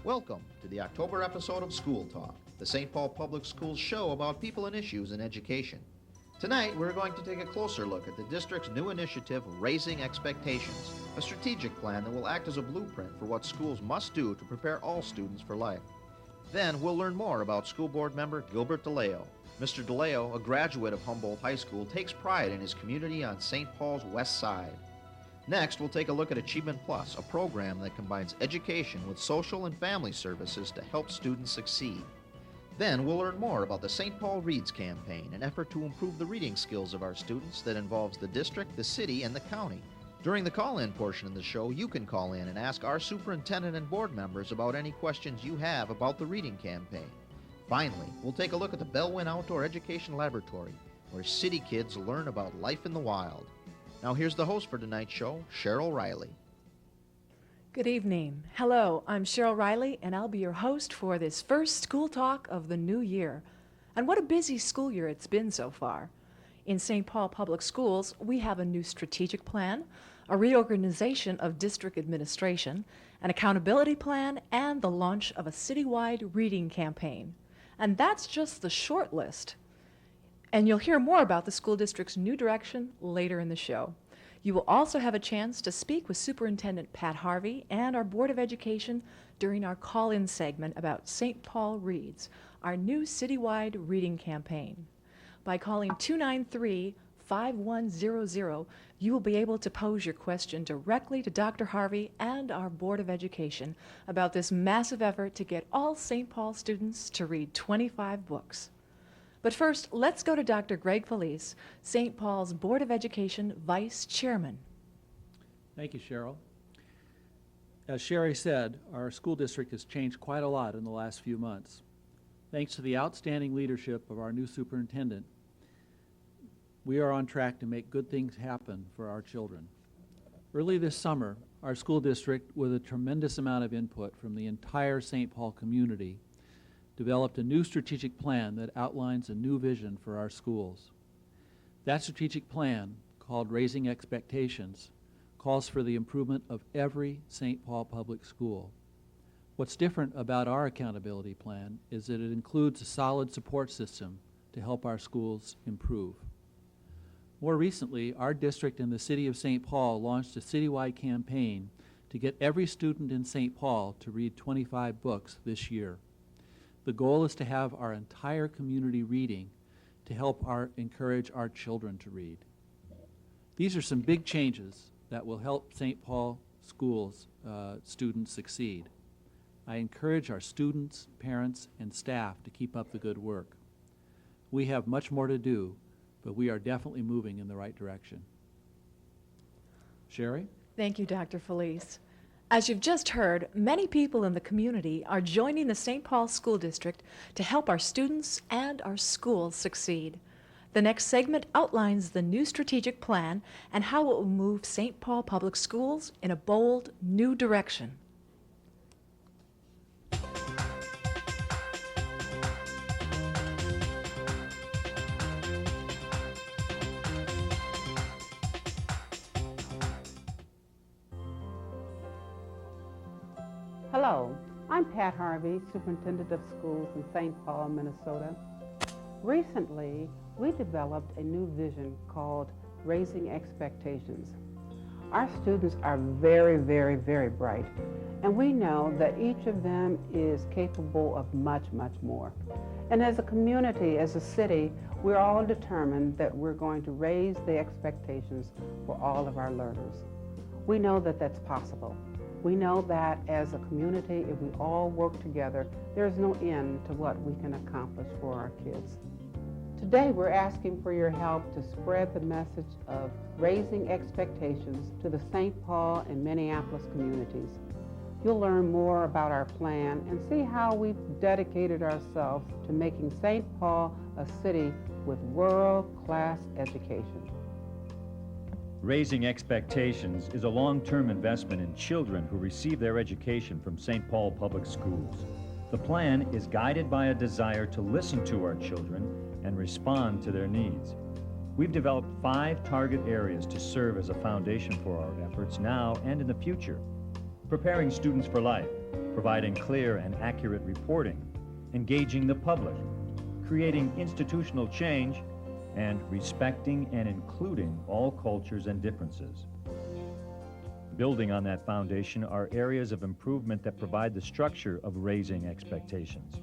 Welcome to the October episode of School Talk, the St. Paul Public Schools show about people and issues in education. Tonight, we're going to take a closer look at the district's new initiative, Raising Expectations, a strategic plan that will act as a blueprint for what schools must do to prepare all students for life. Then, we'll learn more about school board member Gilbert DeLeo. Mr. DeLeo, a graduate of Humboldt High School, takes pride in his community on St. Paul's west side. Next, we'll take a look at Achievement Plus, a program that combines education with social and family services to help students succeed. Then, we'll learn more about the St. Paul Reads campaign, an effort to improve the reading skills of our students that involves the district, the city, and the county. During the call-in portion of the show, you can call in and ask our superintendent and board members about any questions you have about the reading campaign. Finally, we'll take a look at the Bellwin Outdoor Education Laboratory, where city kids learn about life in the wild. Now here's the host for tonight's show, Cheryl Riley. Good evening. Hello, I'm Cheryl Riley, and I'll be your host for this first School Talk of the new year. And what a busy school year it's been so far. In St. Paul Public Schools, we have a new strategic plan, a reorganization of district administration, an accountability plan, and the launch of a citywide reading campaign. And that's just the short list. And you'll hear more about the school district's new direction later in the show. You will also have a chance to speak with Superintendent Pat Harvey and our Board of Education during our call-in segment about St. Paul Reads, our new citywide reading campaign. By calling 293-5100, you will be able to pose your question directly to Dr. Harvey and our Board of Education about this massive effort to get all St. Paul students to read 25 books. But first, let's go to Dr. Greg Filice, St. Paul's Board of Education Vice Chairman. Thank you, Cheryl. As Sherry said, our school district has changed quite a lot in the last few months. Thanks to the outstanding leadership of our new superintendent, we are on track to make good things happen for our children. Early this summer, our school district, with a tremendous amount of input from the entire St. Paul community, developed a new strategic plan that outlines a new vision for our schools. That strategic plan, called Raising Expectations, calls for the improvement of every St. Paul public school. What's different about our accountability plan is that it includes a solid support system to help our schools improve. More recently, our district and the City of St. Paul launched a citywide campaign to get every student in St. Paul to read 25 books this year. The goal is to have our entire community reading to help encourage our children to read. These are some big changes that will help St. Paul schools students succeed. I encourage our students, parents, and staff to keep up the good work. We have much more to do, but we are definitely moving in the right direction. Sherry? Thank you, Dr. Filice. As you've just heard, many people in the community are joining the St. Paul School District to help our students and our schools succeed. The next segment outlines the new strategic plan and how it will move St. Paul Public Schools in a bold, new direction. Hello, I'm Pat Harvey, Superintendent of Schools in St. Paul, Minnesota. Recently, we developed a new vision called Raising Expectations. Our students are very, very, very bright, and we know that each of them is capable of much, much more. And as a community, as a city, we're all determined that we're going to raise the expectations for all of our learners. We know that that's possible. We know that as a community, if we all work together, there's no end to what we can accomplish for our kids. Today, we're asking for your help to spread the message of raising expectations to the St. Paul and Minneapolis communities. You'll learn more about our plan and see how we've dedicated ourselves to making St. Paul a city with world-class education. Raising Expectations is a long-term investment in children who receive their education from St. Paul Public Schools. The plan is guided by a desire to listen to our children and respond to their needs. We've developed 5 target areas to serve as a foundation for our efforts now and in the future. Preparing students for life, providing clear and accurate reporting, engaging the public, creating institutional change, and respecting and including all cultures and differences. Building on that foundation are areas of improvement that provide the structure of raising expectations.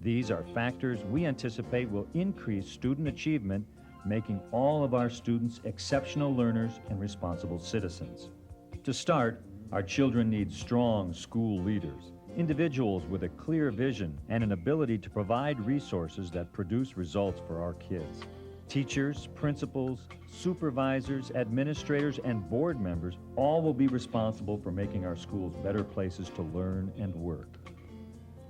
These are factors we anticipate will increase student achievement, making all of our students exceptional learners and responsible citizens. To start, our children need strong school leaders, individuals with a clear vision and an ability to provide resources that produce results for our kids. Teachers, principals, supervisors, administrators, and board members all will be responsible for making our schools better places to learn and work.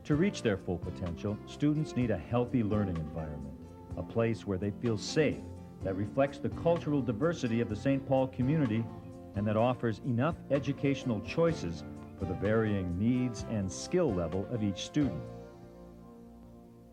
To reach their full potential, students need a healthy learning environment, a place where they feel safe, that reflects the cultural diversity of the St. Paul community, and that offers enough educational choices for the varying needs and skill level of each student.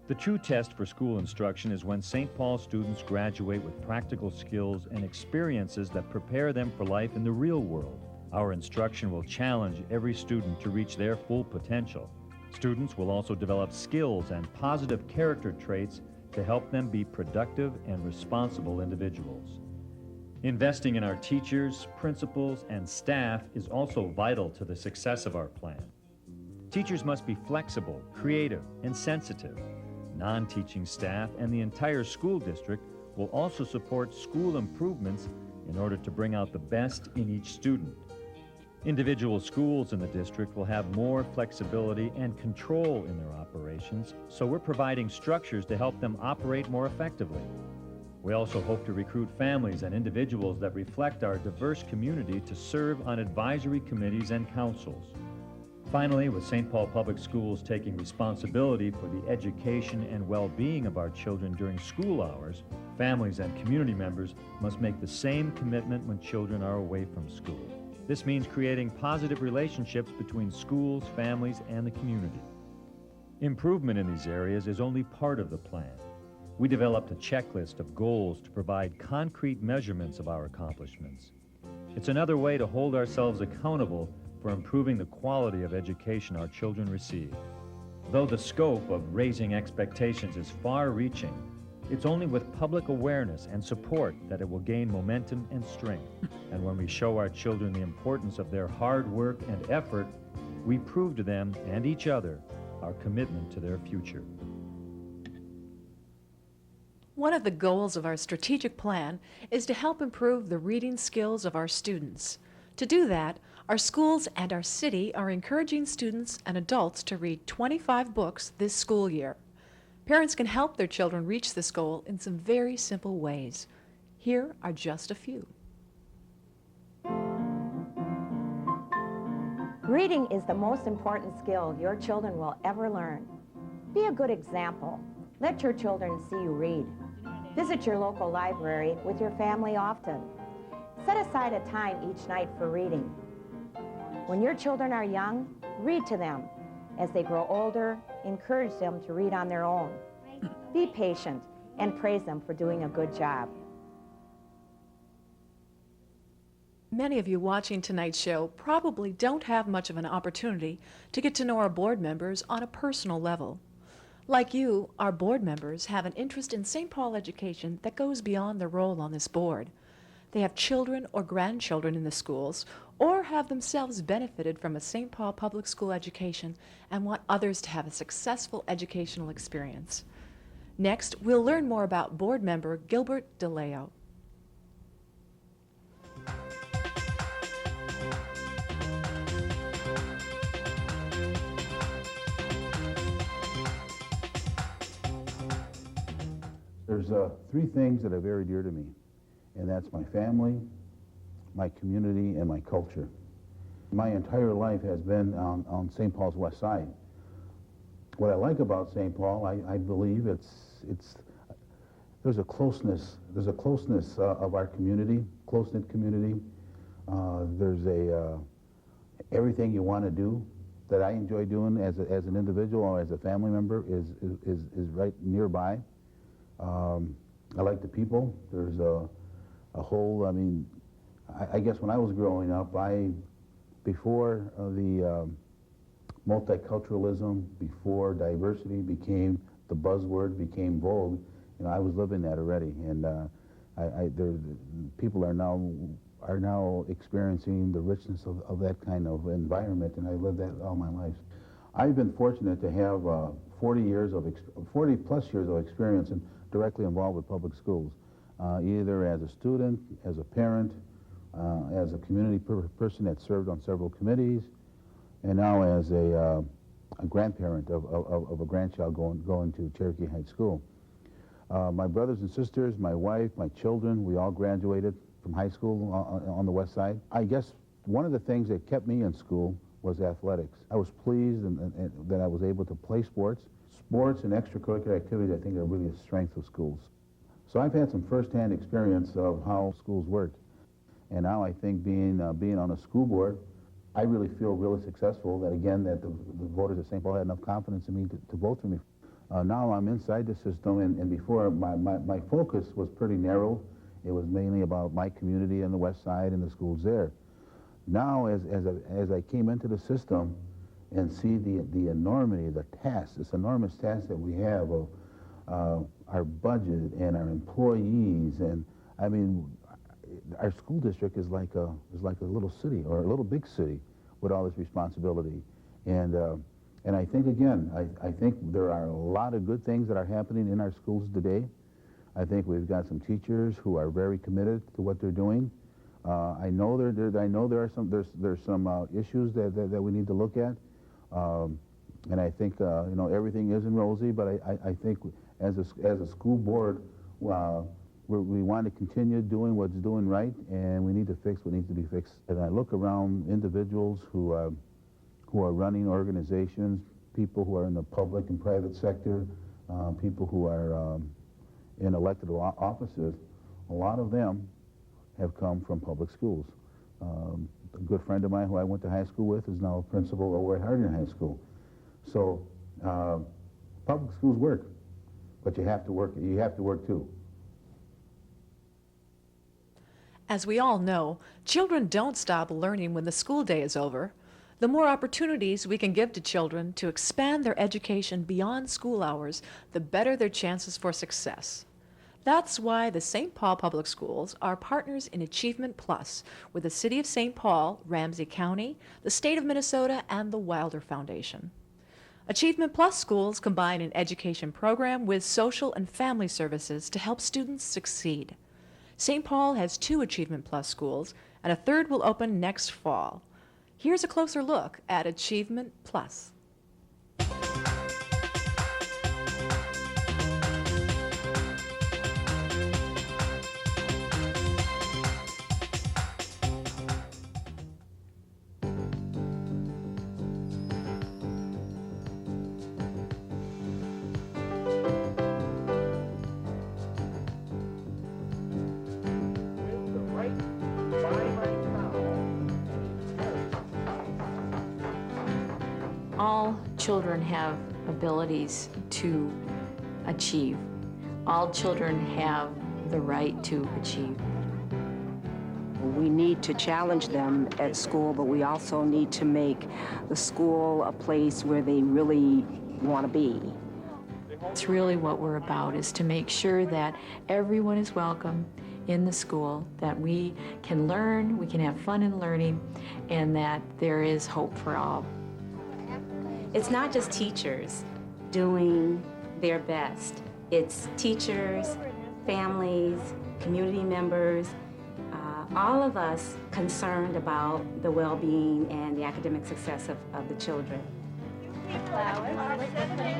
The true test for school instruction is when St. Paul students graduate with practical skills and experiences that prepare them for life in the real world. Our instruction will challenge every student to reach their full potential. Students will also develop skills and positive character traits to help them be productive and responsible individuals. Investing in our teachers, principals, and staff is also vital to the success of our plan. Teachers must be flexible, creative, and sensitive. Non-teaching staff and the entire school district will also support school improvements in order to bring out the best in each student. Individual schools in the district will have more flexibility and control in their operations, so we're providing structures to help them operate more effectively. We also hope to recruit families and individuals that reflect our diverse community to serve on advisory committees and councils. Finally, with St. Paul Public Schools taking responsibility for the education and well-being of our children during school hours, families and community members must make the same commitment when children are away from school. This means creating positive relationships between schools, families, and the community. Improvement in these areas is only part of the plan. We developed a checklist of goals to provide concrete measurements of our accomplishments. It's another way to hold ourselves accountable for improving the quality of education our children receive. Though the scope of raising expectations is far-reaching, it's only with public awareness and support that it will gain momentum and strength. And when we show our children the importance of their hard work and effort, we prove to them and each other our commitment to their future. One of the goals of our strategic plan is to help improve the reading skills of our students. To do that, our schools and our city are encouraging students and adults to read 25 books this school year. Parents can help their children reach this goal in some very simple ways. Here are just a few. Reading is the most important skill your children will ever learn. Be a good example. Let your children see you read. Visit your local library with your family often. Set aside a time each night for reading. When your children are young, read to them. As they grow older, encourage them to read on their own. Be patient and praise them for doing a good job. Many of you watching tonight's show probably don't have much of an opportunity to get to know our board members on a personal level. Like you, our board members have an interest in St. Paul education that goes beyond their role on this board. They have children or grandchildren in the schools, or have themselves benefited from a St. Paul public school education and want others to have a successful educational experience. Next, we'll learn more about board member Gilbert DeLeo. There's three things that are very dear to me, and that's my family, my community, and my culture. My entire life has been on St. Paul's west side. What I like about St. Paul, I believe there's a closeness of our community, close-knit community. There's everything you want to do that I enjoy doing as an individual or as a family member is right nearby. I like the people. There's a whole, I guess when I was growing up, before the multiculturalism, before diversity became the buzzword, became vogue. You know, I was living that already, and people are now experiencing the richness of that kind of environment, and I lived that all my life. I've been fortunate to have 40 plus years of experience and directly involved with public schools, either as a student, as a parent, as a community person that served on several committees, and now as a grandparent of a grandchild going to Cherokee Heights School. My brothers and sisters, my wife, my children, we all graduated from high school on the west side. I guess one of the things that kept me in school was athletics. I was pleased and that I was able to play sports. Sports and extracurricular activities, I think, are really a strength of schools. So I've had some firsthand experience of how schools work. And now I think being on a school board, I really feel really successful that, again, that the voters of St. Paul had enough confidence in me to vote for me. Now I'm inside the system, and before, my focus was pretty narrow. It was mainly about my community on the west side and the schools there. Now, as I came into the system and see the enormity, the task, this enormous task that we have of our budget and our employees, and I mean, our school district is like a little city or a little big city with all this responsibility, and I think, again, I think there are a lot of good things that are happening in our schools today. I think we've got some teachers who are very committed to what they're doing. I know there are some issues that we need to look at, and I think you know, everything isn't rosy, but I think as a school board, we want to continue doing what's doing right, and we need to fix what needs to be fixed. And I look around individuals who are running organizations, people who are in the public and private sector, people who are in elected offices. A lot of them have come from public schools. A good friend of mine who I went to high school with is now a principal over at Harvey High School. So public schools work, but you have to work too. As we all know, children don't stop learning when the school day is over. The more opportunities we can give to children to expand their education beyond school hours, the better their chances for success. That's why the St. Paul Public Schools are partners in Achievement Plus with the City of St. Paul, Ramsey County, the State of Minnesota, and the Wilder Foundation. Achievement Plus schools combine an education program with social and family services to help students succeed. St. Paul has 2 Achievement Plus schools, and a third will open next fall. Here's a closer look at Achievement Plus. All children have abilities to achieve. All children have the right to achieve. We need to challenge them at school, but we also need to make the school a place where they really want to be. It's really what we're about, is to make sure that everyone is welcome in the school, that we can learn, we can have fun in learning, and that there is hope for all. It's not just teachers doing their best. It's teachers, families, community members, all of us concerned about the well-being and the academic success of the children.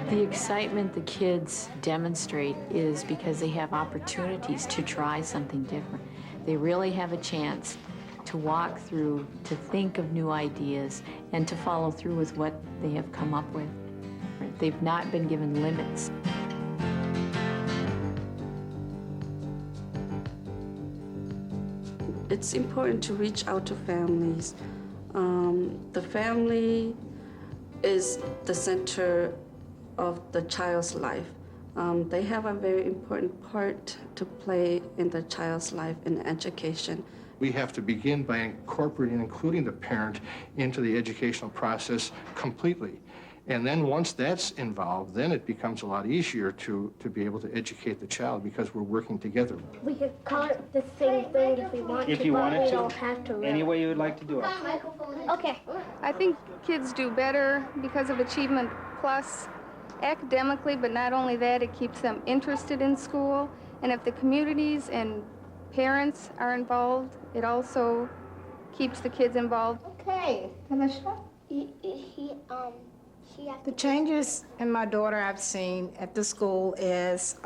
The excitement the kids demonstrate is because they have opportunities to try something different. They really have a chance to walk through, to think of new ideas, and to follow through with what they have come up with. They've not been given limits. It's important to reach out to families. The family is the center of the child's life. They have a very important part to play in the child's life in education. We have to begin by incorporating, including the parent, into the educational process completely. And then once that's involved, then it becomes a lot easier to be able to educate the child because we're working together. We could call it the same thing if we want to, If you but wanted we to, don't have to. Really. any way you would like to do it. Okay. I think kids do better because of Achievement Plus academically, but not only that, it keeps them interested in school. And if the communities and parents are involved, it also keeps the kids involved. Okay, Commissioner? The changes in my daughter I've seen at the school is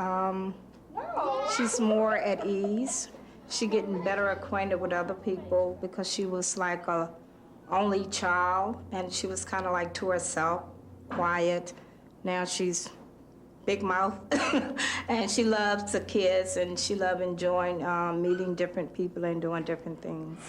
she's more at ease. She's getting better acquainted with other people because she was like a only child and she was kind of like to herself, quiet. Now she's big mouth and she loves the kids and she loves enjoying meeting different people and doing different things.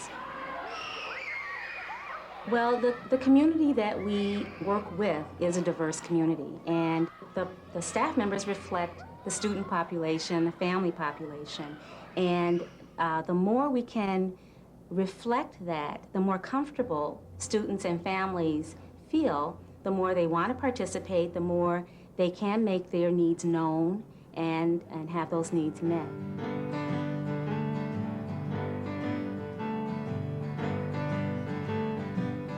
Well, the community that we work with is a diverse community, and the staff members reflect the student population, the family population, and the more we can reflect that, the more comfortable students and families feel, the more they want to participate, the more they can make their needs known and have those needs met.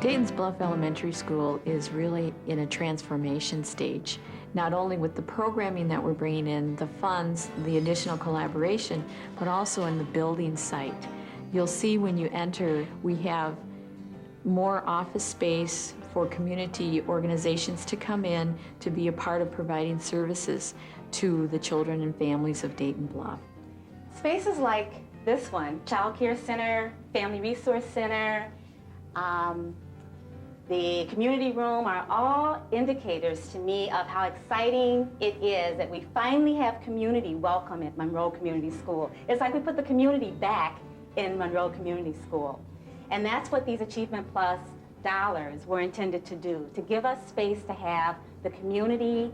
Dayton's Bluff Elementary School is really in a transformation stage, not only with the programming that we're bringing in, the funds, the additional collaboration, but also in the building site. You'll see when you enter, we have more office space for community organizations to come in to be a part of providing services to the children and families of Dayton Bluff. Spaces like this one, Child Care Center, Family Resource Center, the community room are all indicators to me of how exciting it is that we finally have community welcome at Monroe Community School. It's like we put the community back in Monroe Community School. And that's what these Achievement Plus dollars were intended to do, to give us space to have the community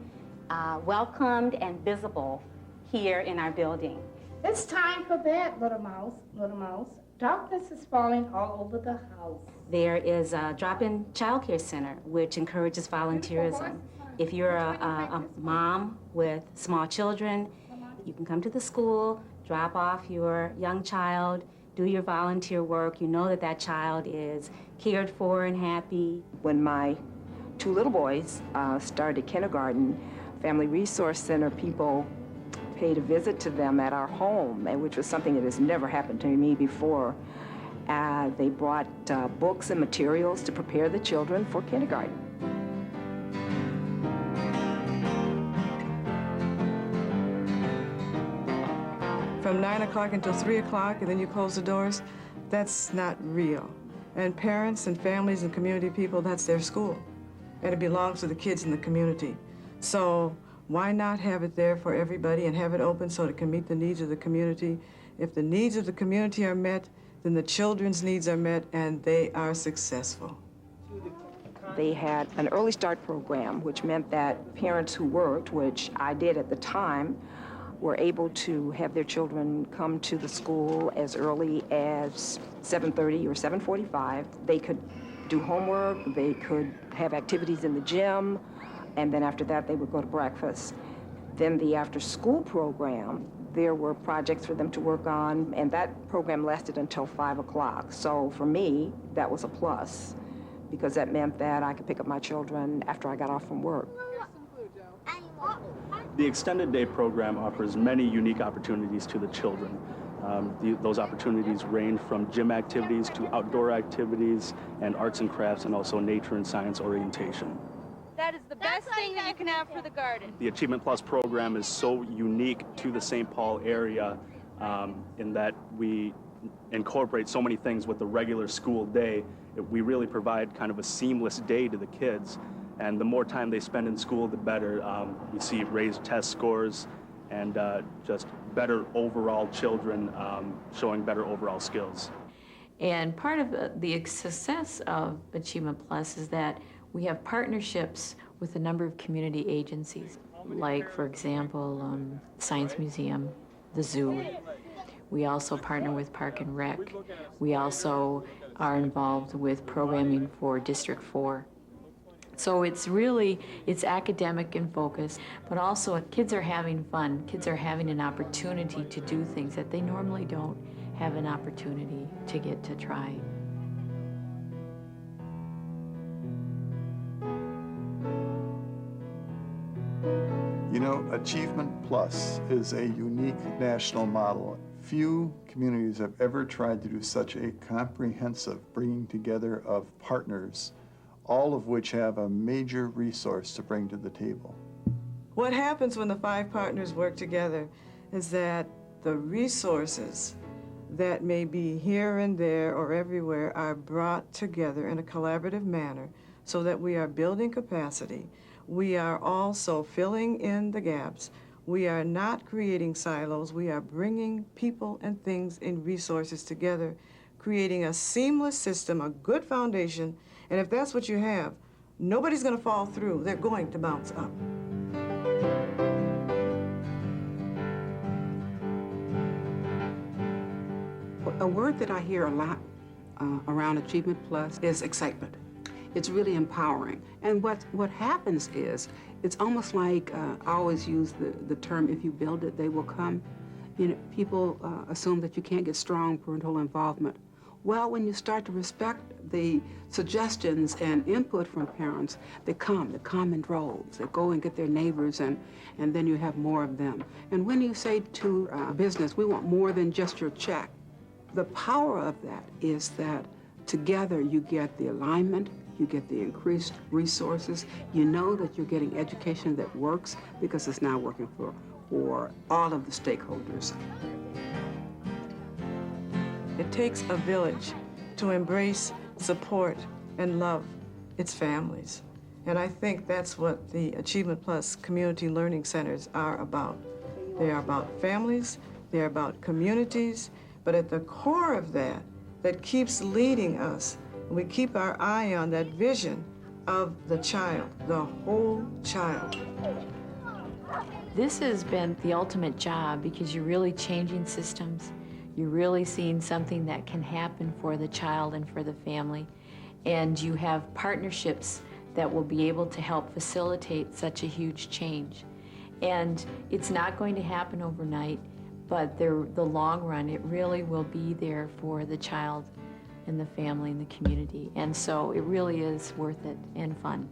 welcomed and visible here in our building. It's time for bed, little mouse, little mouse. Darkness is falling all over the house. There is a drop-in child care center, which encourages volunteerism. If you're a mom with small children, you can come to the school, drop off your young child, do your volunteer work. You know that that child is cared for and happy. When my two little boys started kindergarten, Family Resource Center people paid a visit to them at our home, and which was something that has never happened to me before. They brought books and materials to prepare the children for kindergarten. From 9 o'clock until 3 o'clock, and then you close the doors, that's not real. And parents and families and community people, that's their school. And it belongs to the kids in the community. So why not have it there for everybody and have it open so it can meet the needs of the community? If the needs of the community are met, then the children's needs are met and they are successful. They had an early start program, which meant that parents who worked, which I did at the time, were able to have their children come to the school as early as 7:30 or 7:45. They could do homework, they could have activities in the gym, and then after that they would go to breakfast. Then the after-school program, there were projects for them to work on, and that program lasted until 5 o'clock. So for me, that was a plus, because that meant that I could pick up my children after I got off from work. The extended day program offers many unique opportunities to the children. Those opportunities range from gym activities to outdoor activities and arts and crafts, and also nature and science orientation. That is the best thing that you can have for the garden. The Achievement Plus program is so unique to the St. Paul area in that we incorporate so many things with the regular school day. We really provide kind of a seamless day to the kids. And the more time they spend in school, the better. We see raised test scores and just better overall children showing better overall skills. And part of the success of Achievement Plus is that we have partnerships with a number of community agencies, like, for example, Science Museum, the zoo. We also partner with Park and Rec. We also are involved with programming for District 4. So it's academic in focus, but also kids are having fun. Kids are having an opportunity to do things that they normally don't have an opportunity to get to try. You know, Achievement Plus is a unique national model. Few communities have ever tried to do such a comprehensive bringing together of partners, all of which have a major resource to bring to the table. What happens when the 5 partners work together is that the resources that may be here and there or everywhere are brought together in a collaborative manner so that we are building capacity. We are also filling in the gaps. We are not creating silos. We are bringing people and things and resources together, creating a seamless system, a good foundation. And if that's what you have, nobody's going to fall through. They're going to bounce up. A word that I hear a lot around Achievement Plus is excitement. It's really empowering. And what happens is, it's almost like, I always use the term, if you build it, they will come. You know, people assume that you can't get strong parental involvement. Well, when you start to respect the suggestions and input from parents, they come in droves. They go and get their neighbors, and then you have more of them. And when you say to a business, we want more than just your check, the power of that is that together you get the alignment, you get the increased resources, you know that you're getting education that works because it's now working for all of the stakeholders. It takes a village to embrace, support, and love its families. And I think that's what the Achievement Plus Community Learning Centers are about. They are about families, they're about communities, but at the core of that keeps leading us, we keep our eye on that vision of the child, the whole child. This has been the ultimate job because you're really changing systems. You're really seeing something that can happen for the child and for the family. And you have partnerships that will be able to help facilitate such a huge change. And it's not going to happen overnight, but the long run, it really will be there for the child and the family and the community. And so it really is worth it and fun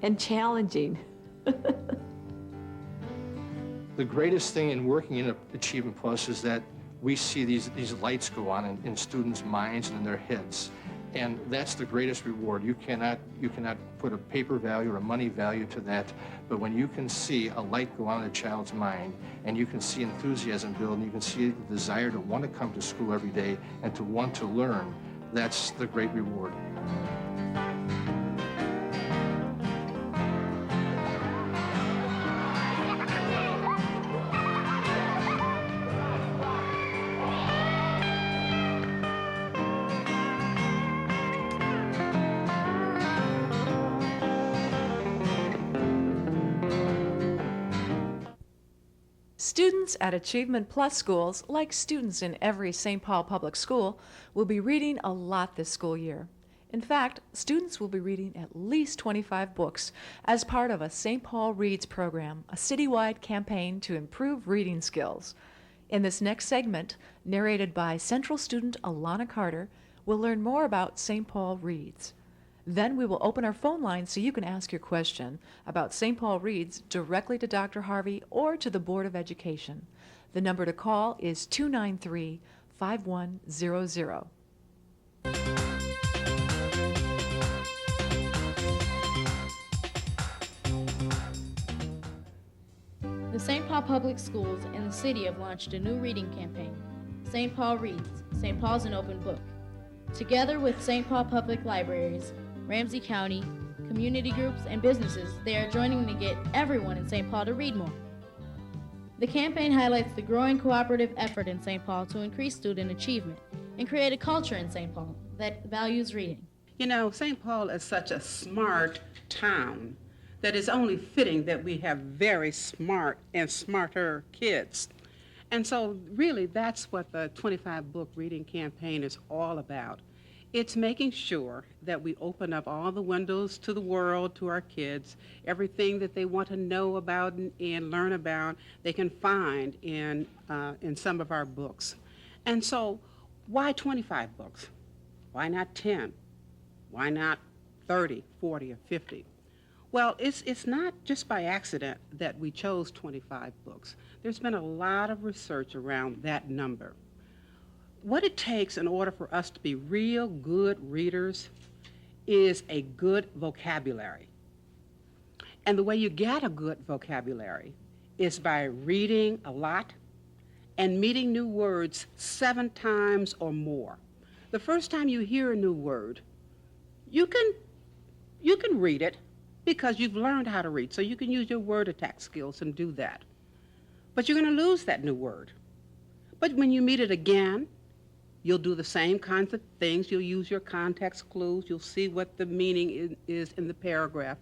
and challenging. The greatest thing in working in Achievement Plus is that we see these lights go on in students' minds and in their heads. And that's the greatest reward. You cannot put a paper value or a money value to that, but when you can see a light go on in a child's mind, and you can see enthusiasm build, and you can see the desire to want to come to school every day and to want to learn, that's the great reward. Students at Achievement Plus schools, like students in every St. Paul public school, will be reading a lot this school year. In fact, students will be reading at least 25 books as part of a St. Paul Reads program, a citywide campaign to improve reading skills. In this next segment, narrated by Central student Alana Carter, we'll learn more about St. Paul Reads. Then we will open our phone line so you can ask your question about St. Paul Reads directly to Dr. Harvey or to the Board of Education. The number to call is 293-5100. The St. Paul Public Schools and the city have launched a new reading campaign, St. Paul Reads, St. Paul's an Open Book. Together with St. Paul Public Libraries, Ramsey County, community groups, and businesses, they are joining to get everyone in St. Paul to read more. The campaign highlights the growing cooperative effort in St. Paul to increase student achievement and create a culture in St. Paul that values reading. You know, St. Paul is such a smart town that it's only fitting that we have very smart and smarter kids. And so really that's what the 25 book reading campaign is all about. It's making sure that we open up all the windows to the world, to our kids. Everything that they want to know about and learn about, they can find in some of our books. And so why 25 books? Why not 10? Why not 30, 40, or 50? Well, it's not just by accident that we chose 25 books. There's been a lot of research around that number. What it takes in order for us to be real good readers is a good vocabulary. And the way you get a good vocabulary is by reading a lot and meeting new words 7 times or more. The first time you hear a new word, you can read it because you've learned how to read, so you can use your word attack skills and do that. But you're going to lose that new word. But when you meet it again, you'll do the same kinds of things. You'll use your context clues. You'll see what the meaning is in the paragraph.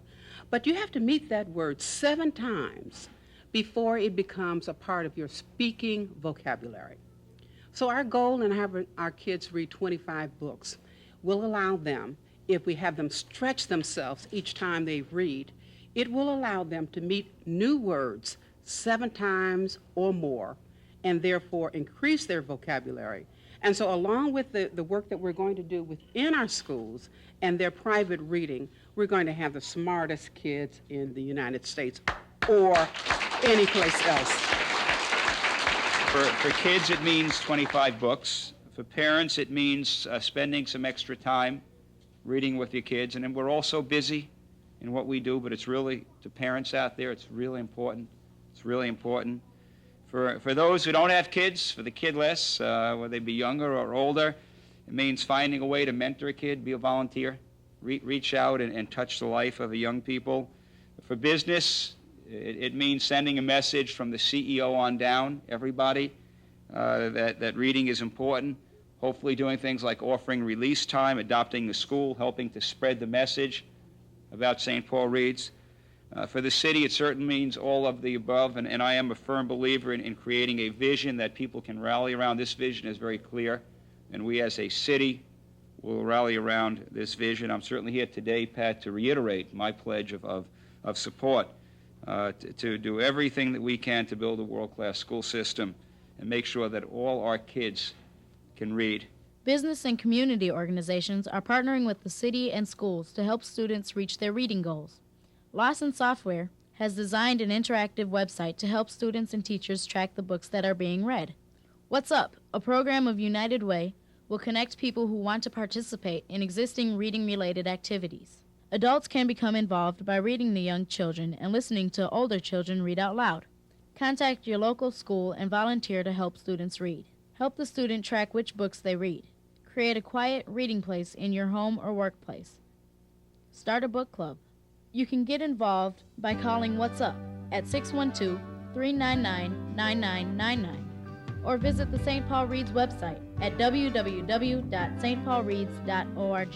But you have to meet that word 7 times before it becomes a part of your speaking vocabulary. So our goal in having our kids read 25 books will allow them, if we have them stretch themselves each time they read, it will allow them to meet new words 7 times or more, and therefore increase their vocabulary. And so along with the work that we're going to do within our schools and their private reading, we're going to have the smartest kids in the United States or any place else. For kids, it means 25 books. For parents, it means spending some extra time reading with your kids. And then we're all so busy in what we do, but it's really, to parents out there, it's really important. It's really important. For those who don't have kids, for the kidless, whether they be younger or older, it means finding a way to mentor a kid, be a volunteer, reach out and touch the life of the young people. For business, it means sending a message from the CEO on down, everybody, that reading is important. Hopefully doing things like offering release time, adopting the school, helping to spread the message about St. Paul Reads. For the city, it certainly means all of the above, and I am a firm believer in creating a vision that people can rally around. This vision is very clear, and we as a city will rally around this vision. I'm certainly here today, Pat, to reiterate my pledge of support to do everything that we can to build a world-class school system and make sure that all our kids can read. Business and community organizations are partnering with the city and schools to help students reach their reading goals. Lawson Software has designed an interactive website to help students and teachers track the books that are being read. What's Up, a program of United Way, will connect people who want to participate in existing reading-related activities. Adults can become involved by reading to young children and listening to older children read out loud. Contact your local school and volunteer to help students read. Help the student track which books they read. Create a quiet reading place in your home or workplace. Start a book club. You can get involved by calling What's Up at 612-399-9999 or visit the St. Paul Reads website at www.stpaulreads.org.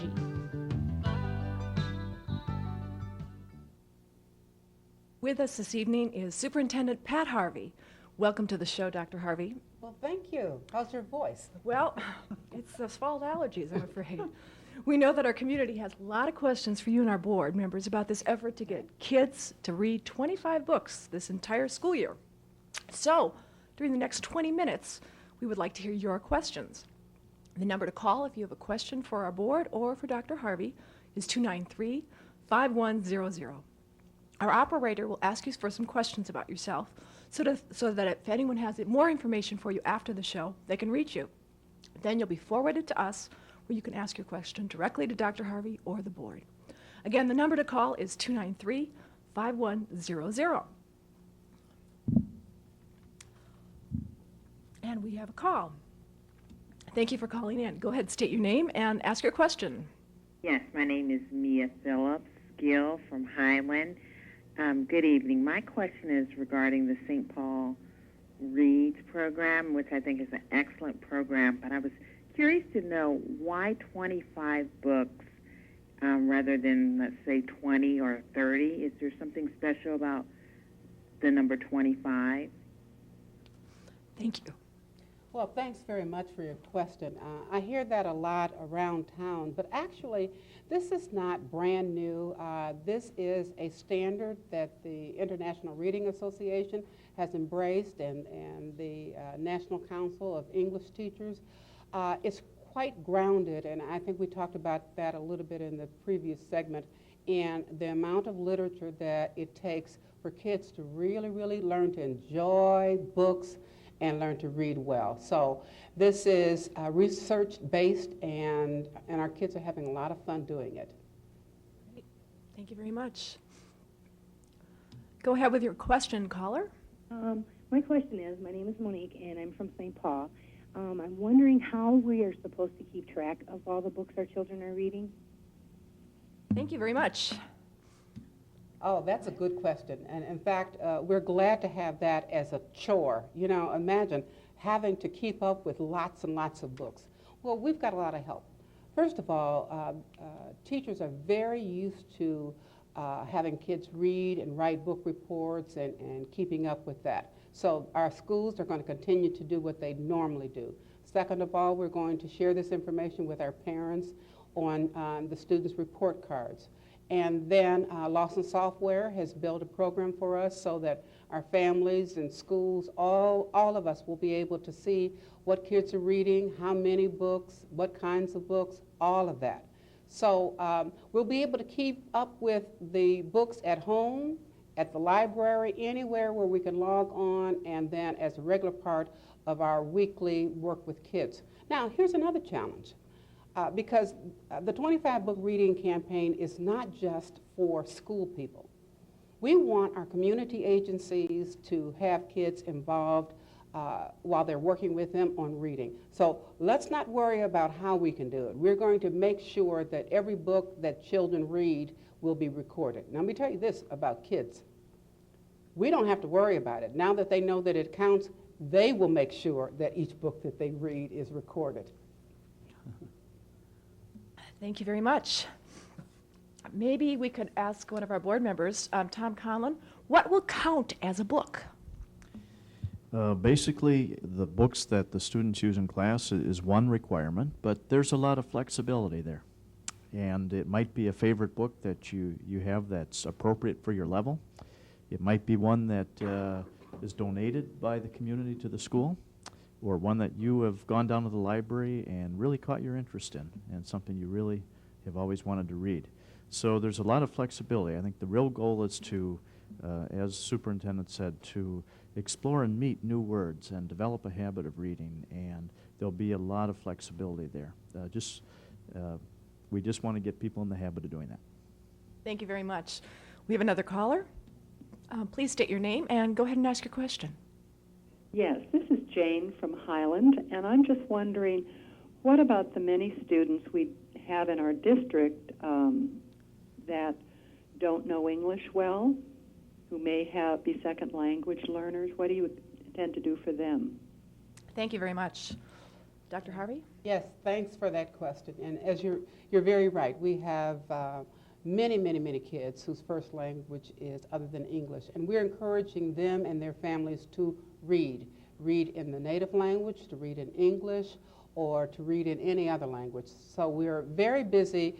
With us this evening is Superintendent Pat Harvey. Welcome to the show, Dr. Harvey. Well, thank you. How's your voice? Well, it's those fall allergies, I'm afraid. We know that our community has a lot of questions for you and our board members about this effort to get kids to read 25 books this entire school year. So, during the next 20 minutes, we would like to hear your questions. The number to call if you have a question for our board or for Dr. Harvey is 293-5100. Our operator will ask you for some questions about yourself so that if anyone has more information for you after the show, they can reach you. Then you'll be forwarded to us where you can ask your question directly to Dr. Harvey or the board. Again, the number to call is 293-5100. And we have a call. Thank you for calling in. Go ahead, state your name and ask your question. Yes, my name is Mia Phillips Gill from Highland. Good evening. My question is regarding the St. Paul Reads program, which I think is an excellent program, but I was curious to know why 25 books rather than, let's say, 20 or 30? Is there something special about the number 25? Thank you. Well, thanks very much for your question. I hear that a lot around town, but actually, this is not brand new. This is a standard that the International Reading Association has embraced, and the National Council of English Teachers. It's quite grounded, and I think we talked about that a little bit in the previous segment, and the amount of literature that it takes for kids to really, really learn to enjoy books and learn to read well. So this is research-based, and our kids are having a lot of fun doing it. Great. Thank you very much. Go ahead with your question, caller. My question is, my name is Monique, and I'm from St. Paul. I'm wondering how we are supposed to keep track of all the books our children are reading. Thank you very much. Oh, that's a good question. And in fact, we're glad to have that as a chore. You know, imagine having to keep up with lots and lots of books. Well, we've got a lot of help. First of all, teachers are very used to having kids read and write book reports and keeping up with that. So our schools are going to continue to do what they normally do. Second of all, we're going to share this information with our parents on the students' report cards. And then Lawson Software has built a program for us so that our families and schools, all of us will be able to see what kids are reading, how many books, what kinds of books, all of that. So we'll be able to keep up with the books at home, at the library, anywhere where we can log on, and then as a regular part of our weekly work with kids. Now, here's another challenge. Because the 25-book reading campaign is not just for school people. We want our community agencies to have kids involved while they're working with them on reading. So let's not worry about how we can do it. We're going to make sure that every book that children read will be recorded. Now, let me tell you this about kids. We don't have to worry about it. Now that they know that it counts, they will make sure that each book that they read is recorded. Thank you very much. Maybe we could ask one of our board members, Tom Conlon, what will count as a book? Basically, the books that the students use in class is one requirement, but there's a lot of flexibility there. And it might be a favorite book that you have that's appropriate for your level. It might be one that is donated by the community to the school, or one that you have gone down to the library and really caught your interest in, and something you really have always wanted to read. So there's a lot of flexibility. I think the real goal is to, as Superintendent said, to explore and meet new words and develop a habit of reading, and there'll be a lot of flexibility there. We just want to get people in the habit of doing that. Thank you very much. We have another caller. Please state your name and go ahead and ask your question. Yes, this is Jane from Highland, and I'm just wondering, what about the many students we have in our district that don't know English well, who may be second language learners? What do you intend to do for them? Thank you very much. Dr. Harvey? Yes, thanks for that question. And as you're very right, we have many kids whose first language is other than English, and we're encouraging them and their families to read in the native language, to read in English, or to read in any other language. So we're very busy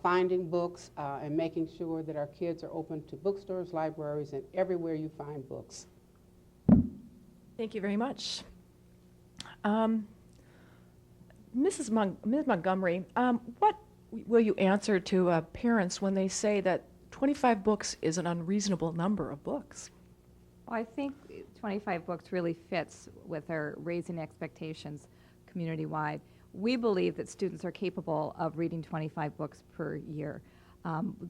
finding books and making sure that our kids are open to bookstores, libraries, and everywhere you find books. Thank you very much. Ms. Montgomery, what will you answer to parents when they say that 25 books is an unreasonable number of books? Well, I think 25 books really fits with our raising expectations community-wide. We believe that students are capable of reading 25 books per year.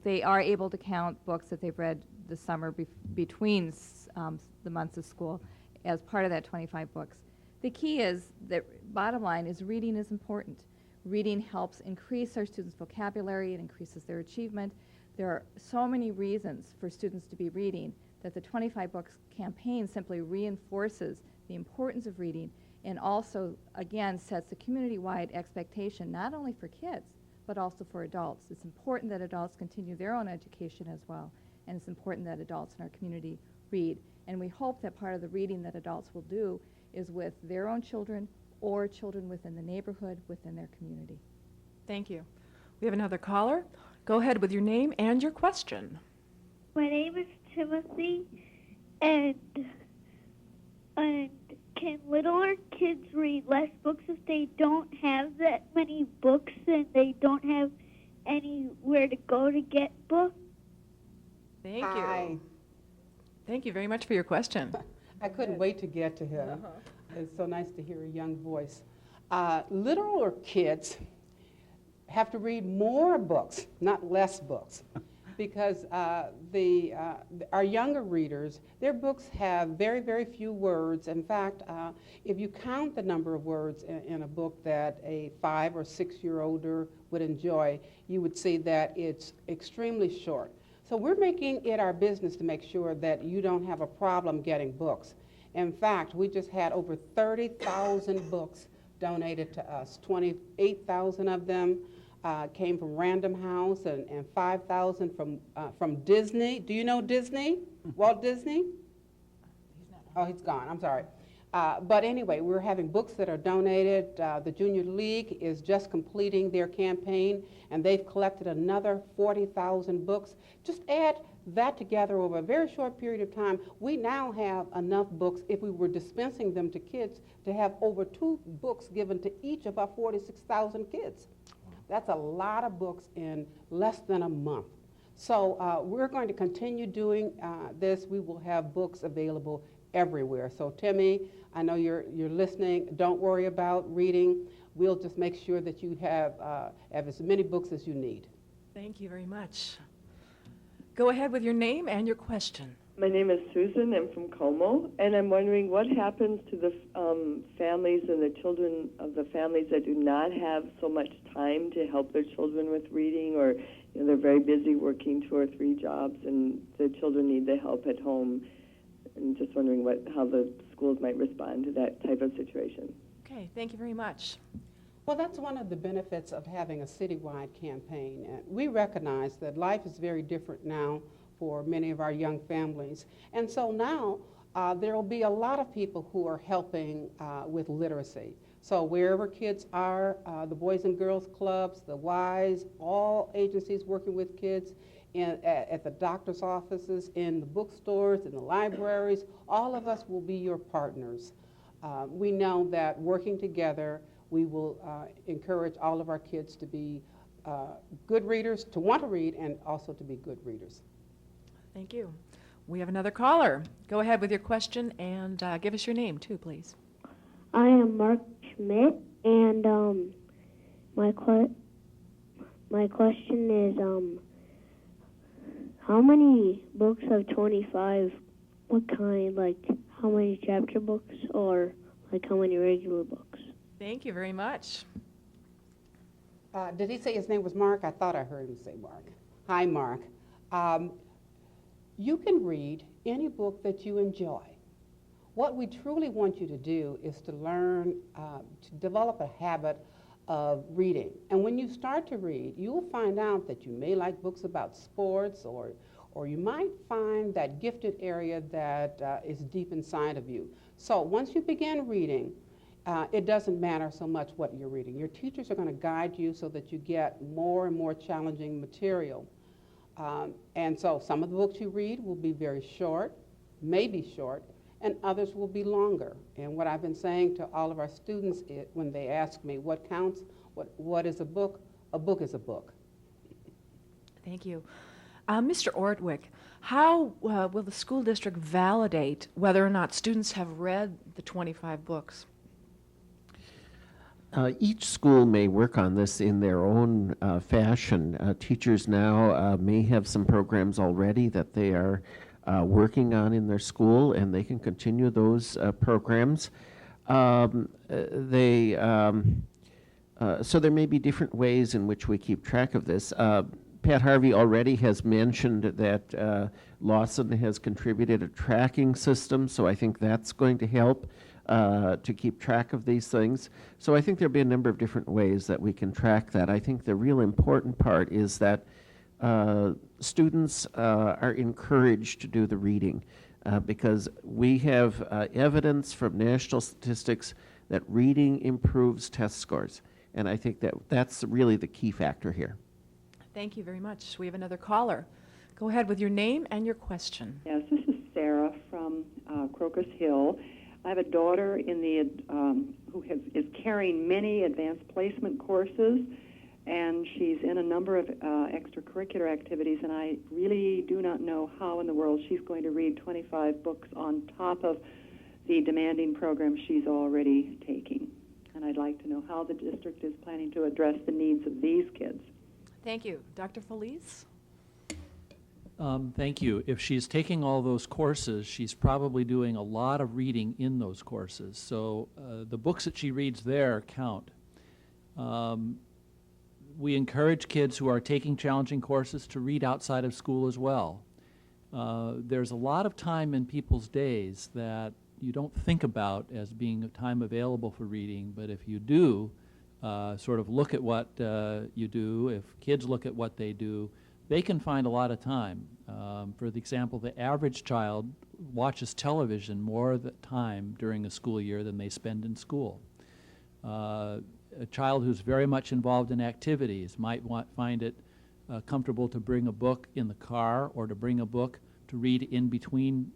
They are able to count books that they've read this summer between the months of school as part of that 25 books. The key is that, bottom line, is reading is important. Reading helps increase our students' vocabulary, it increases their achievement. There are so many reasons for students to be reading that the 25 books campaign simply reinforces the importance of reading, and also, again, sets a community-wide expectation not only for kids, but also for adults. It's important that adults continue their own education as well, and it's important that adults in our community read. And we hope that part of the reading that adults will do is with their own children or children within the neighborhood, within their community. Thank you. We have another caller. Go ahead with your name and your question. My name is Timothy, and can littler kids read less books if they don't have that many books and they don't have anywhere to go to get books? Thank Hi. you. Thank you very much for your question. I couldn't wait to get to him. It's so nice to hear a young voice. Littler kids have to read more books, not less books, because our younger readers, their books have very, very few words. In fact, if you count the number of words in a book that a 5 or 6 year older would enjoy, you would see that it's extremely short. So we're making it our business to make sure that you don't have a problem getting books. In fact, we just had over 30,000 books donated to us. 28,000 of them came from Random House and 5,000 from Disney. Do you know Disney? Walt Disney? Oh, he's gone. I'm sorry. But anyway, we're having books that are donated. The Junior League is just completing their campaign, and they've collected another 40,000 books. Just add that together over a very short period of time. We now have enough books, if we were dispensing them to kids, to have over 2 books given to each of our 46,000 kids. That's a lot of books in less than a month. So we're going to continue doing this. We will have books available everywhere. So Timmy, I know you're listening. Don't worry about reading. We'll just make sure that you have as many books as you need. Thank you very much. Go ahead with your name and your question. My name is Susan. I'm from Como, and I'm wondering what happens to the families and the children of the families that do not have so much time to help their children with reading, or they're very busy working 2 or 3 jobs, and the children need the help at home. And just wondering how the schools might respond to that type of situation. Okay, thank you very much. Well, that's one of the benefits of having a citywide campaign. And we recognize that life is very different now for many of our young families. And so now there will be a lot of people who are helping with literacy. So wherever kids are, the Boys and Girls Clubs, the WISE, all agencies working with kids, at the doctor's offices, in the bookstores, in the libraries, all of us will be your partners. We know that working together, we will encourage all of our kids to be good readers, to want to read, and also to be good readers. Thank you. We have another caller. Go ahead with your question and give us your name too, please. I am Mark Schmidt, and my question is, how many books of 25, what kind, like how many chapter books, or like how many regular books? Thank you very much. Did he say his name was Mark? I thought I heard him say Mark. Hi, Mark. You can read any book that you enjoy. What we truly want you to do is to learn, to develop a habit of reading. And when you start to read, you'll find out that you may like books about sports, or you might find that gifted area that is deep inside of you. So once you begin reading, it doesn't matter so much what you're reading. Your teachers are going to guide you so that you get more and more challenging material. And so some of the books you read will be very short, maybe short, and others will be longer. And what I've been saying to all of our students when they ask me what counts, what is a book is a book. Thank you. Mr. Ortwick, how will the school district validate whether or not students have read the 25 books? Each school may work on this in their own fashion. Teachers now may have some programs already that they are working on in their school, and they can continue those programs. So there may be different ways in which we keep track of this. Pat Harvey already has mentioned that Lawson has contributed a tracking system, so I think that's going to help to keep track of these things. So I think there'll be a number of different ways that we can track that. I think the real important part is that students are encouraged to do the reading. because we have evidence from national statistics that reading improves test scores. And I think that that's really the key factor here. Thank you very much. We have another caller. Go ahead with your name and your question. Yes, this is Sarah from Crocus Hill. I have a daughter in the who is carrying many advanced placement courses, and she's in a number of extracurricular activities, and I really do not know how in the world she's going to read 25 books on top of the demanding program she's already taking. And I'd like to know how the district is planning to address the needs of these kids. Thank you. Dr. Filice? Thank you. If she's taking all those courses, she's probably doing a lot of reading in those courses. So the books that she reads there count. We encourage kids who are taking challenging courses to read outside of school as well. There's a lot of time in people's days that you don't think about as being a time available for reading, but if you do, sort of look at what you do, if kids look at what they do, they can find a lot of time. For the example, the average child watches television more of the time during a school year than they spend in school. A child who's very much involved in activities might find it comfortable to bring a book in the car or to bring a book to read in between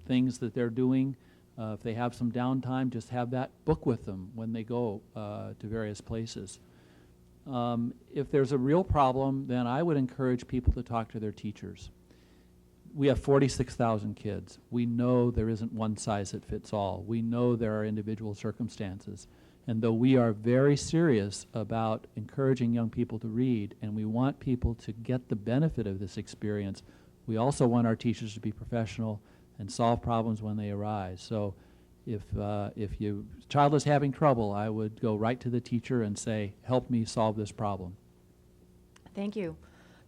things that they're doing. If they have some downtime, just have that book with them when they go to various places. If there's a real problem, then I would encourage people to talk to their teachers. We have 46,000 kids. We know there isn't one size that fits all. We know there are individual circumstances. And though we are very serious about encouraging young people to read, and we want people to get the benefit of this experience, we also want our teachers to be professional and solve problems when they arise. So if your child is having trouble, I would go right to the teacher and say, help me solve this problem. Thank you.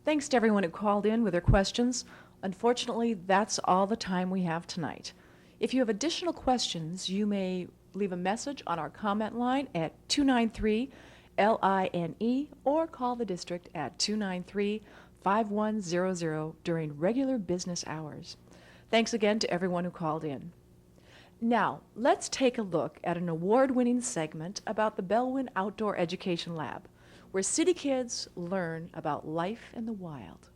Thanks to everyone who called in with their questions. Unfortunately, that's all the time we have tonight. If you have additional questions, you may leave a message on our comment line at 293-LINE or call the district at 293-5100 during regular business hours. Thanks again to everyone who called in. Now, let's take a look at an award-winning segment about the Bellwin Outdoor Education Lab, where city kids learn about life in the wild.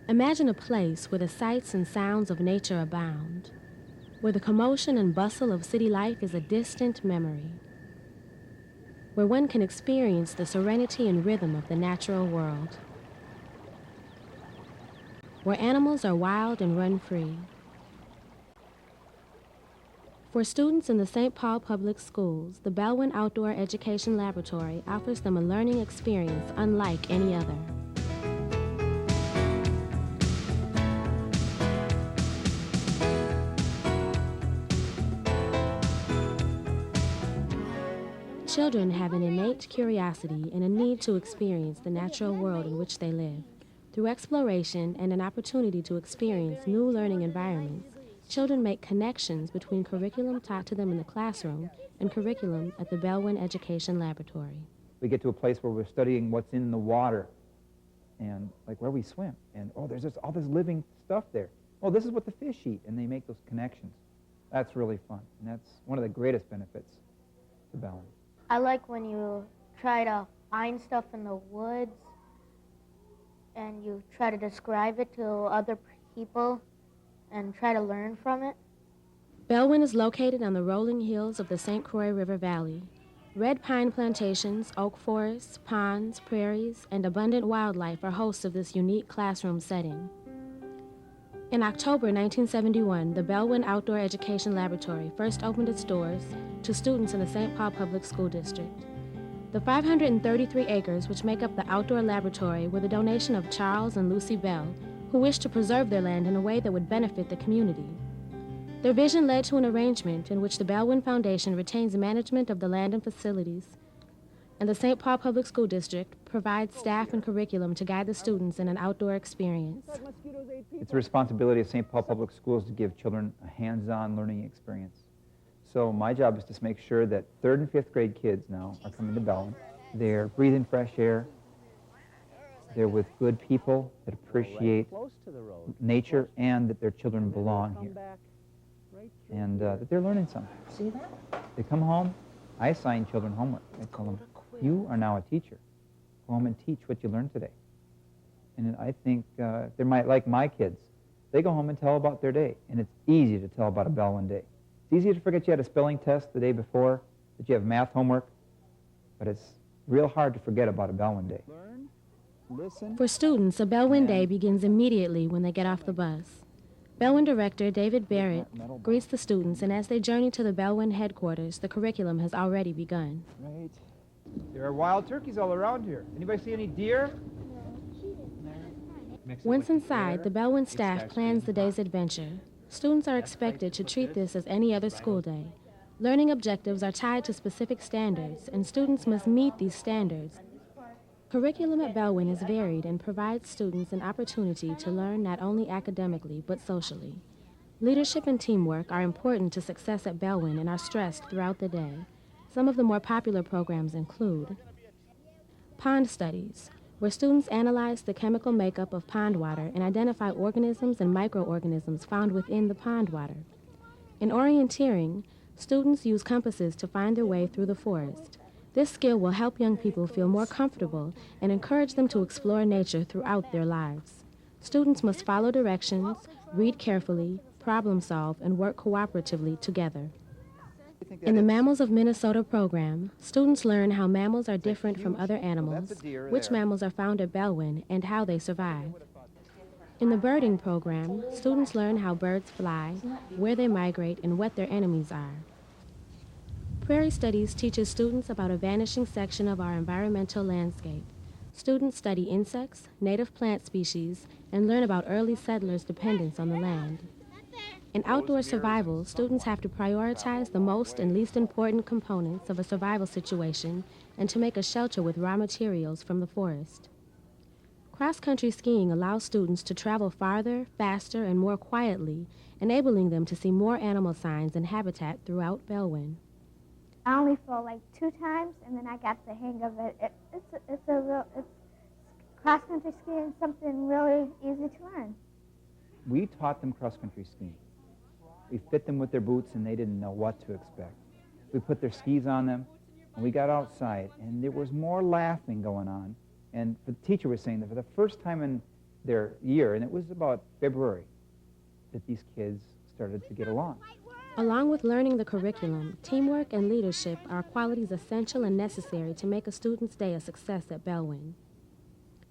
Imagine a place where the sights and sounds of nature abound, where the commotion and bustle of city life is a distant memory, where one can experience the serenity and rhythm of the natural world, where animals are wild and run free. For students in the St. Paul Public Schools, the Bellwin Outdoor Education Laboratory offers them a learning experience unlike any other. Children have an innate curiosity and a need to experience the natural world in which they live. Through exploration and an opportunity to experience new learning environments, children make connections between curriculum taught to them in the classroom and curriculum at the Bellwin Education Laboratory. We get to a place where we're studying what's in the water and like where we swim. And oh, there's just all this living stuff there. Oh, this is what the fish eat. And they make those connections. That's really fun. And that's one of the greatest benefits to Bellwin. I like when you try to find stuff in the woods and you try to describe it to other people and try to learn from it. Bellwin is located on the rolling hills of the St. Croix River Valley. Red pine plantations, oak forests, ponds, prairies, and abundant wildlife are hosts of this unique classroom setting. In October 1971, the Bellwin Outdoor Education Laboratory first opened its doors to students in the St. Paul Public School District. The 533 acres which make up the outdoor laboratory were the donation of Charles and Lucy Bell, who wished to preserve their land in a way that would benefit the community. Their vision led to an arrangement in which the Bellwin Foundation retains management of the land and facilities, and the St. Paul Public School District provides staff and curriculum to guide the students in an outdoor experience. It's the responsibility of St. Paul Public Schools to give children a hands-on learning experience. So my job is to make sure that 3rd and 5th grade kids now are coming to Bellwyn. They're breathing fresh air. They're with good people that appreciate nature and that their children belong here. And that they're learning something. See that? They come home. I assign children homework. I tell them, you are now a teacher. Go home and teach what you learned today. And I think they might like my kids. They go home and tell about their day. And it's easy to tell about a Bellwyn day. It's easy to forget you had a spelling test the day before, that you have math homework. But it's real hard to forget about a Bellwyn day. For students, a Bellwyn Day begins immediately when they get off the bus. Bellwyn Director David Barrett greets the students, and as they journey to the Bellwyn headquarters, the curriculum has already begun. Right. There are wild turkeys all around here. Anybody see any deer? Once inside, the Bellwyn staff plans the day's adventure. Students are expected to treat this as any other school day. Learning objectives are tied to specific standards, and students must meet these standards. Curriculum at Bellwyn is varied and provides students an opportunity to learn not only academically, but socially. Leadership and teamwork are important to success at Bellwyn and are stressed throughout the day. Some of the more popular programs include pond studies, where students analyze the chemical makeup of pond water and identify organisms and microorganisms found within the pond water. In orienteering, students use compasses to find their way through the forest. This skill will help young people feel more comfortable and encourage them to explore nature throughout their lives. Students must follow directions, read carefully, problem solve, and work cooperatively together. In the Mammals of Minnesota program, students learn how mammals are different from other animals, which mammals are found at Bellwyn, and how they survive. In the birding program, students learn how birds fly, where they migrate, and what their enemies are. Prairie Studies teaches students about a vanishing section of our environmental landscape. Students study insects, native plant species, and learn about early settlers' dependence on the land. In outdoor survival, students have to prioritize the most and least important components of a survival situation and to make a shelter with raw materials from the forest. Cross-country skiing allows students to travel farther, faster, and more quietly, enabling them to see more animal signs and habitat throughout Bellwyn. I only fell like 2 times, and then I got the hang of it. It's cross-country skiing is something really easy to learn. We taught them cross-country skiing. We fit them with their boots, and they didn't know what to expect. We put their skis on them, and we got outside, and there was more laughing going on. And the teacher was saying that for the first time in their year, and it was about February, that these kids started to get along. Along with learning the curriculum, teamwork and leadership are qualities essential and necessary to make a student's day a success at Bellwyn.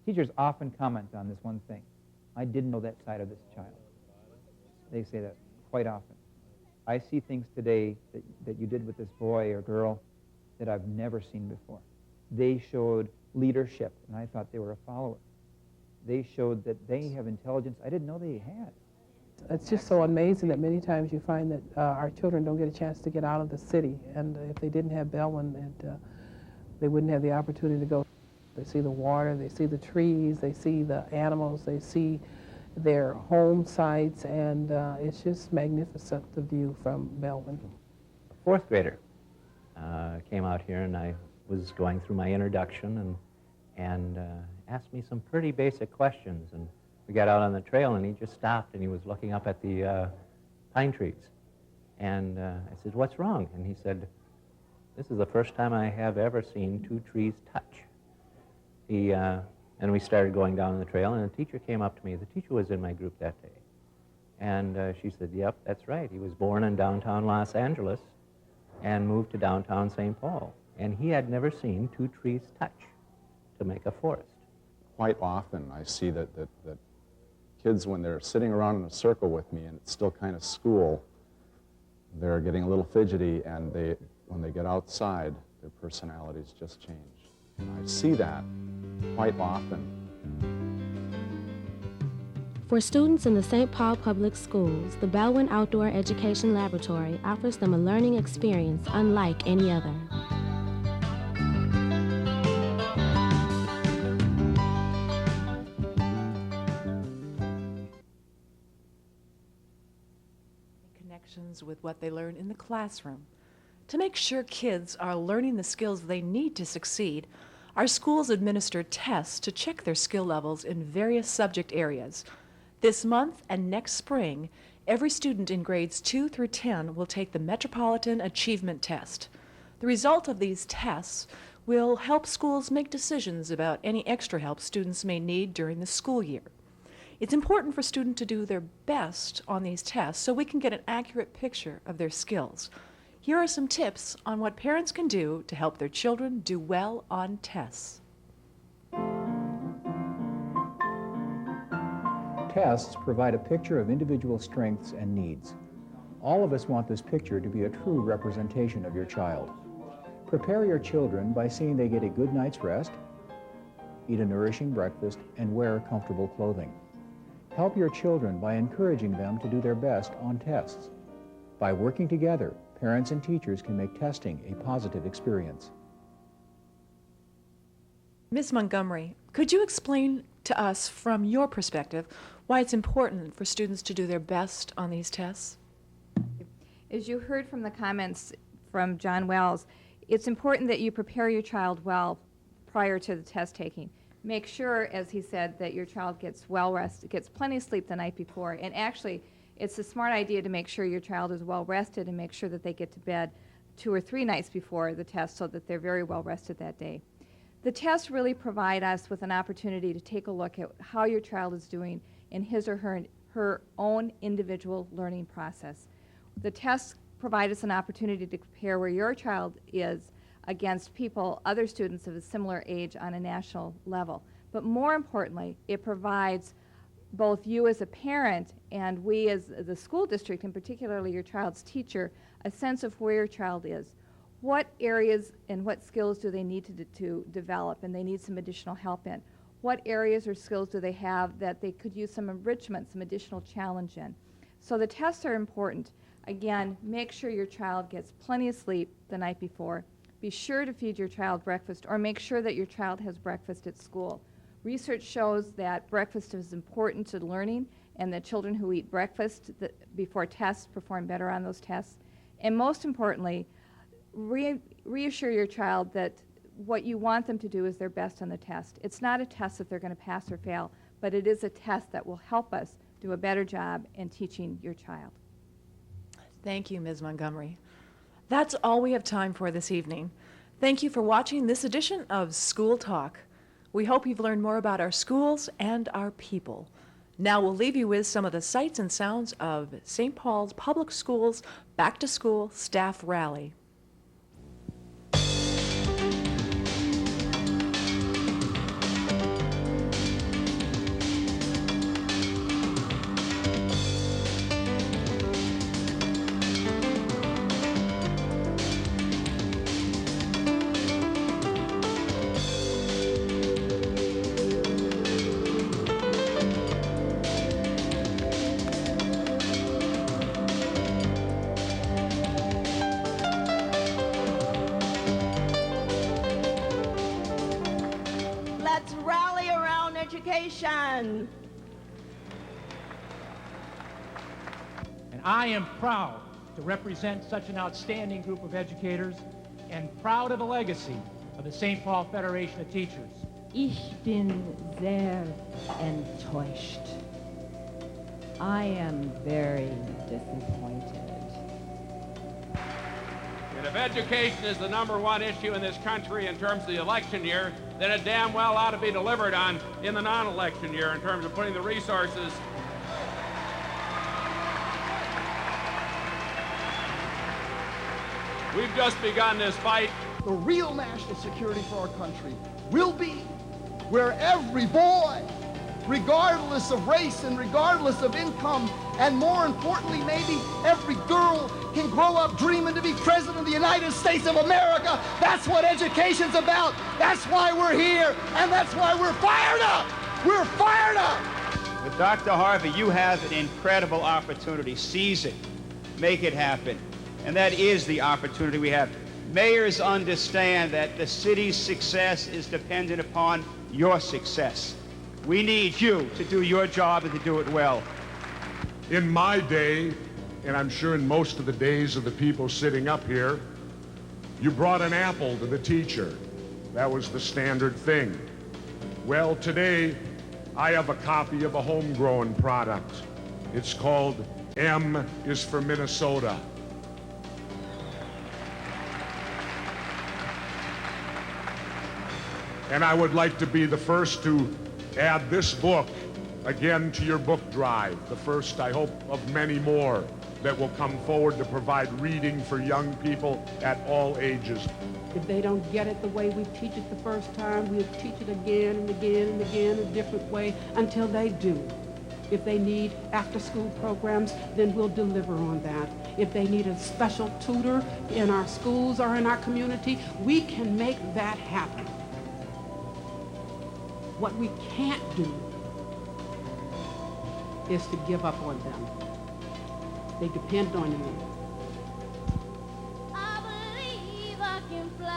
Teachers often comment on this one thing. I didn't know that side of this child. They say that quite often. I see things today that you did with this boy or girl that I've never seen before. They showed leadership, and I thought they were a follower. They showed that they have intelligence I didn't know they had. It's just so amazing that many times you find that our children don't get a chance to get out of the city, and if they didn't have Bellwyn, they wouldn't have the opportunity to go. They see the water, they see the trees, they see the animals, they see their home sites, and it's just magnificent, the view from Bellwyn. A 4th grader came out here, and I was going through my introduction and asked me some pretty basic questions. And we got out on the trail, and he just stopped, and he was looking up at the pine trees. And I said, "What's wrong?" And he said, "This is the first time I have ever seen 2 trees touch." And we started going down the trail, and a teacher came up to me. The teacher was in my group that day. And she said, "Yep, that's right. He was born in downtown Los Angeles and moved to downtown St. Paul. And he had never seen 2 trees touch to make a forest." Quite often I see that kids, when they're sitting around in a circle with me and it's still kind of school, they're getting a little fidgety, and when they get outside, their personalities just change. And I see that quite often. For students in the St. Paul Public Schools, the Bellwyn Outdoor Education Laboratory offers them a learning experience unlike any other. connections with what they learn in the classroom. To make sure kids are learning the skills they need to succeed, our schools administer tests to check their skill levels in various subject areas. This month and next spring, every student in grades 2 through 10 will take the Metropolitan Achievement Test. The result of these tests will help schools make decisions about any extra help students may need during the school year. It's important for students to do their best on these tests so we can get an accurate picture of their skills. Here are some tips on what parents can do to help their children do well on tests. Tests provide a picture of individual strengths and needs. All of us want this picture to be a true representation of your child. Prepare your children by seeing they get a good night's rest, eat a nourishing breakfast, and wear comfortable clothing. Help your children by encouraging them to do their best on tests. By working together, parents and teachers can make testing a positive experience. Ms. Montgomery, could you explain to us from your perspective why it's important for students to do their best on these tests? As you heard from the comments from John Wells, it's important that you prepare your child well prior to the test taking. Make sure, as he said, that your child gets well rested, gets plenty of sleep the night before. And actually, it's a smart idea to make sure your child is well rested and make sure that they get to bed 2 or 3 nights before the test so that they're very well rested that day. The tests really provide us with an opportunity to take a look at how your child is doing in his or her own individual learning process. The tests provide us an opportunity to compare where your child is against other students of a similar age on a national level. But more importantly, it provides both you as a parent and we as the school district, and particularly your child's teacher, a sense of where your child is. What areas and what skills do they need to develop and they need some additional help in? What areas or skills do they have that they could use some enrichment, some additional challenge in? So the tests are important. Again, make sure your child gets plenty of sleep the night before. Be sure to feed your child breakfast or make sure that your child has breakfast at school. Research shows that breakfast is important to learning and that children who eat breakfast before tests perform better on those tests. And most importantly, reassure your child that what you want them to do is their best on the test. It's not a test that they're going to pass or fail, but it is a test that will help us do a better job in teaching your child. Thank you, Ms. Montgomery. That's all we have time for this evening. Thank you for watching this edition of School Talk. We hope you've learned more about our schools and our people. Now we'll leave you with some of the sights and sounds of St. Paul's Public Schools Back to School Staff Rally. Education. And I am proud to represent such an outstanding group of educators and proud of the legacy of the St. Paul Federation of Teachers. Ich bin sehr enttäuscht. I am very disappointed. And if education is the #1 issue in this country in terms of the election year, then it damn well ought to be delivered on in the non-election year in terms of putting the resources. We've just begun this fight. The real national security for our country will be where every boy, regardless of race and regardless of income, and more importantly, maybe every girl can grow up dreaming to be president of the United States of America. That's what education's about. That's why we're here, and that's why we're fired up. We're fired up. With Dr. Harvey, you have an incredible opportunity. Seize it. Make it happen. And that is the opportunity we have. Mayors understand that the city's success is dependent upon your success. We need you to do your job and to do it well. In my day, and I'm sure in most of the days of the people sitting up here, you brought an apple to the teacher. That was the standard thing. Well, today, I have a copy of a homegrown product. It's called M is for Minnesota. And I would like to be the first to add this book again to your book drive, the first, I hope, of many more that will come forward to provide reading for young people at all ages. If they don't get it the way we teach it the first time, we'll teach it again and again and again a different way until they do. If they need after-school programs, then we'll deliver on that. If they need a special tutor in our schools or in our community, we can make that happen. What we can't do is to give up on them. They depend on you. I believe I can fly.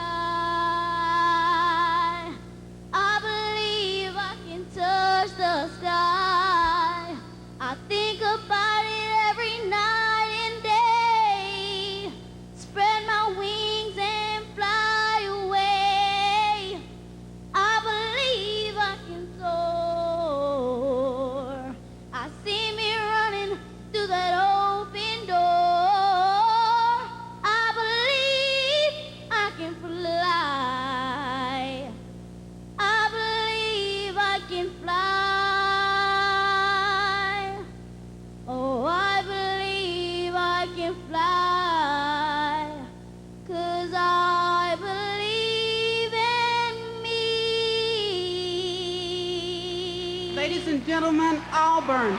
I believe I can touch the sky. I think about it every night and day. Spread my wings and fly away. I believe I can soar. I see me running through that open door. I believe I can fly. I believe I can fly. Oh, I believe I can fly. 'Cause I believe in me. Ladies and gentlemen, Auburn.